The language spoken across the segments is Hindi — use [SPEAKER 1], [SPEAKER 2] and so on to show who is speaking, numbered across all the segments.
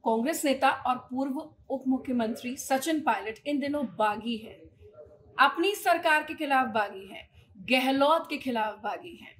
[SPEAKER 1] कांग्रेस नेता और पूर्व उप मुख्यमंत्री सचिन पायलट इन दिनों बागी है, अपनी सरकार के खिलाफ बागी है, गहलोत के खिलाफ बागी है।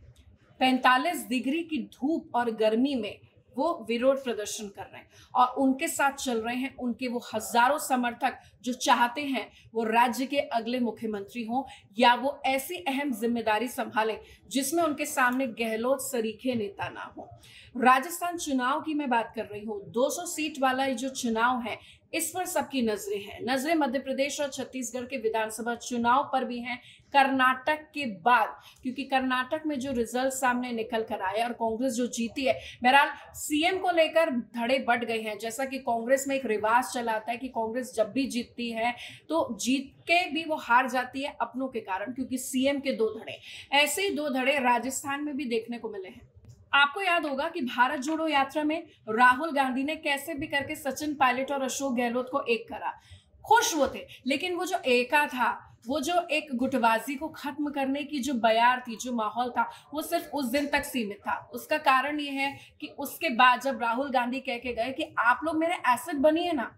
[SPEAKER 1] 45 डिग्री की धूप और गर्मी में वो विरोध प्रदर्शन कर रहे हैं और उनके साथ चल रहे हैं उनके वो हजारों समर्थक जो चाहते हैं वो राज्य के अगले मुख्यमंत्री हों या वो ऐसी अहम जिम्मेदारी संभालें जिसमें उनके सामने गहलोत सरीखे नेता ना हो। राजस्थान चुनाव की मैं बात कर रही हूँ। 200 सीट वाला ये जो चुनाव है इस पर सबकी नजरें हैं। नजरें मध्य प्रदेश और छत्तीसगढ़ के विधानसभा चुनाव पर भी हैं, कर्नाटक के बाद, क्योंकि कर्नाटक में जो रिजल्ट सामने निकल कर आए और कांग्रेस जो जीती है। बहरहाल सीएम को लेकर धड़े बढ़ गए हैं। जैसा कि कांग्रेस में एक रिवाज चलाता है कि कांग्रेस जब भी जीतती है तो जीत के भी वो हार जाती है अपनों के कारण, क्योंकि सीएम के 2 धड़े, ऐसे ही 2 धड़े राजस्थान में भी देखने को मिले हैं। आपको याद होगा कि भारत जोड़ो यात्रा में राहुल गांधी ने कैसे भी करके सचिन पायलट और अशोक गहलोत को एक करा। खुश वो थे, लेकिन वो जो एका था, वो जो एक गुटबाजी को खत्म करने की जो बयार थी, जो माहौल था, वो सिर्फ उस दिन तक सीमित था। उसका कारण ये है कि उसके बाद जब राहुल गांधी कह के गए कि आप लोग मेरे एसेट बनिए ना,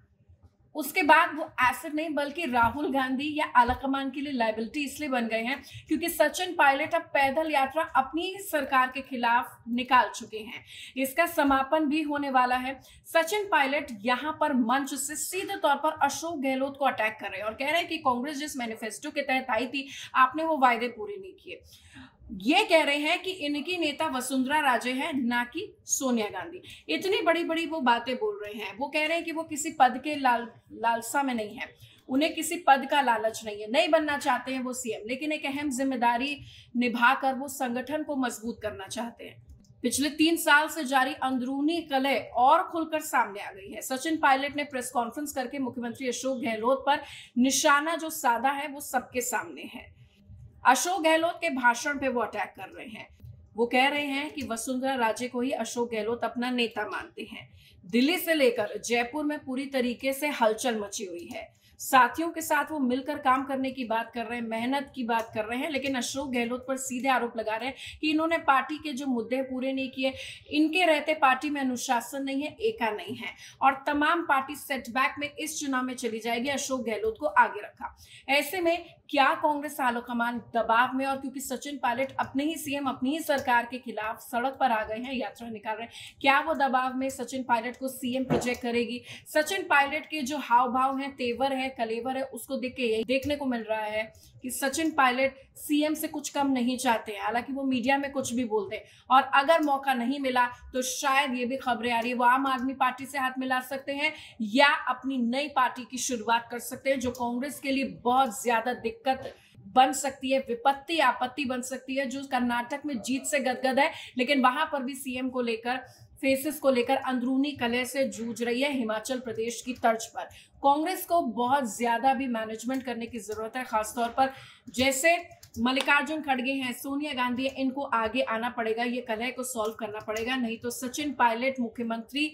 [SPEAKER 1] उसके बाद वो एसेट नहीं बल्कि राहुल गांधी या आलाकमान के लिए लायबिलिटी इसलिए बन गए हैं क्योंकि सचिन पायलट अब पैदल यात्रा अपनी ही सरकार के खिलाफ निकाल चुके हैं। इसका समापन भी होने वाला है। सचिन पायलट यहां पर मंच से सीधे तौर पर अशोक गहलोत को अटैक कर रहे हैं और कह रहे हैं कि कांग्रेस जिस मैनिफेस्टो के तहत आई थी आपने वो वायदे पूरे नहीं किए। ये कह रहे हैं कि इनकी नेता वसुंधरा राजे है, ना कि सोनिया गांधी। इतनी बड़ी बड़ी वो बातें बोल रहे हैं। वो कह रहे हैं कि वो किसी पद के लालसा में नहीं है, उन्हें किसी पद का लालच नहीं है, नहीं बनना चाहते हैं वो सीएम, लेकिन एक अहम जिम्मेदारी निभाकर वो संगठन को मजबूत करना चाहते हैं। पिछले 3 साल से जारी अंदरूनी कलह और खुलकर सामने आ गई है। सचिन पायलट ने प्रेस कॉन्फ्रेंस करके मुख्यमंत्री अशोक गहलोत पर निशाना जो साधा है वो सबके सामने है। अशोक गहलोत के भाषण पे वो अटैक कर रहे हैं। वो कह रहे हैं कि वसुंधरा राजे को ही अशोक गहलोत अपना नेता मानते हैं। दिल्ली से लेकर जयपुर में पूरी तरीके से हलचल मची हुई है। साथियों के साथ वो मिलकर काम करने की बात कर रहे हैं, मेहनत की बात कर रहे हैं, लेकिन अशोक गहलोत पर सीधे आरोप लगा रहे हैं कि इन्होंने पार्टी के जो मुद्दे पूरे नहीं किए, इनके रहते पार्टी में अनुशासन नहीं है, एका नहीं है और तमाम पार्टी सेटबैक में इस चुनाव में चली जाएगी। अशोक गहलोत को आगे रखा। ऐसे में क्या कांग्रेस आलाकमान दबाव में, और क्योंकि सचिन पायलट अपने ही सीएम अपनी ही सरकार के खिलाफ सड़क पर आ गए हैं, यात्रा निकाल रहे हैं, क्या वो दबाव में सचिन पायलट को सीएम प्रोजेक्ट करेगी? सचिन पायलट के जो हाव भाव हैं, तेवर है, कलेवर है, उसको देख के यही देखने को मिल रहा है कि सचिन पायलट सीएम से कुछ कम नहीं चाहते हैं। हालांकि वो मीडिया में कुछ भी बोलते हैं और अगर मौका नहीं मिला तो शायद ये भी खबरें आ रही है वो आम आदमी पार्टी से हाथ मिला सकते हैं या अपनी नई पार्टी की शुरुआत कर सकते हैं, जो कांग्रेस के लिए बहुत ज्यादा दिक्कत बन सकती है, विपत्ति आपत्ति बन सकती है, जो कर्नाटक में जीत से गदगद है लेकिन वहां पर भी सीएम को लेकर, फेसेस को लेकर अंदरूनी कलह से जूझ रही है हिमाचल प्रदेश की तर्ज पर। कांग्रेस को बहुत ज्यादा भी मैनेजमेंट करने की जरूरत है, खासतौर पर जैसे मल्लिकार्जुन खड़गे हैं, सोनिया गांधी है, इनको आगे आना पड़ेगा, ये कलह को सॉल्व करना पड़ेगा। नहीं तो सचिन पायलट मुख्यमंत्री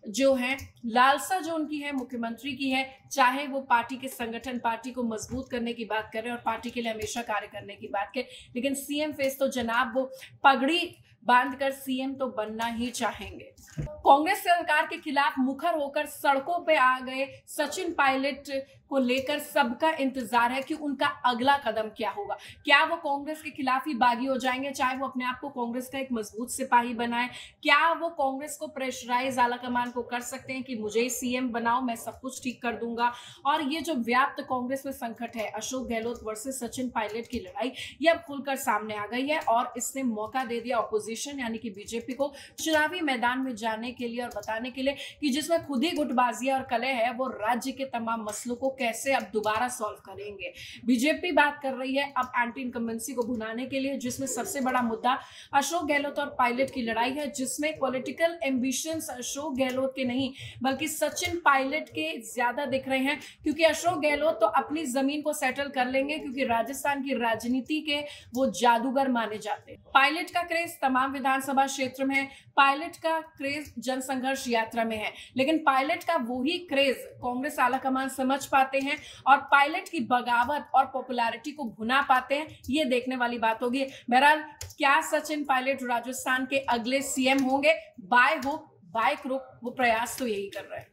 [SPEAKER 1] जो है, लालसा जो उनकी है मुख्यमंत्री की है, चाहे वो पार्टी के संगठन, पार्टी को मजबूत करने की बात करें और पार्टी के लिए हमेशा कार्य करने की बात करें, लेकिन सीएम फेस तो जनाब वो पगड़ी बांधकर सीएम तो बनना ही चाहेंगे। कांग्रेस सरकार के खिलाफ मुखर होकर सड़कों पे आ गए सचिन पायलट को लेकर सबका इंतजार है कि उनका अगला कदम क्या होगा। क्या वो कांग्रेस के खिलाफ ही बागी हो जाएंगे, चाहे वो अपने आप को कांग्रेस का एक मजबूत सिपाही बनाए? क्या वो कांग्रेस को प्रेशराइज आलाकमान को कर सकते हैं कि मुझे ही सीएम बनाओ, मैं सब कुछ ठीक कर दूंगा? और ये जो व्याप्त कांग्रेस में संकट है, अशोक गहलोत वर्सेस सचिन पायलट की लड़ाई, ये अब खुलकर सामने आ गई है और इसने मौका दे दिया ऑपोजिशन यानी कि बीजेपी को चुनावी मैदान में जाने के लिए और बताने के लिए कि जिसमें खुद ही गुटबाजियां और कलह है वो राज्य के तमाम मसलों को कैसे अब दोबारा सॉल्व करेंगे। बीजेपी बात कर रही है अब एंटी इनकम्बेंसी को भुनाने के लिए, जिसमें सबसे बड़ा मुद्दा अशोक गहलोत और पायलट की लड़ाई है, जिसमें पॉलिटिकल एम्बिशंस अशोक गहलोत के नहीं बल्कि सचिन पायलट के ज्यादा दिख रहे हैं, क्योंकि अशोक गहलोत तो अपनी जमीन को सेटल कर लेंगे क्योंकि राजस्थान की राजनीति के वो जादूगर माने जाते हैं। पायलट का क्रेज तमाम विधानसभा क्षेत्र में है, पायलट का क्रेज जनसंघर्ष यात्रा में है, लेकिन पायलट का वही क्रेज कांग्रेस आलाकमान समझ पाते हैं और पायलट की बगावत और पॉपुलैरिटी को भुना पाते हैं, ये देखने वाली बात होगी। बहरहाल क्या सचिन पायलट राजस्थान के अगले सीएम होंगे? बाय होप बाय क्रुक वो प्रयास तो यही कर रहे हैं।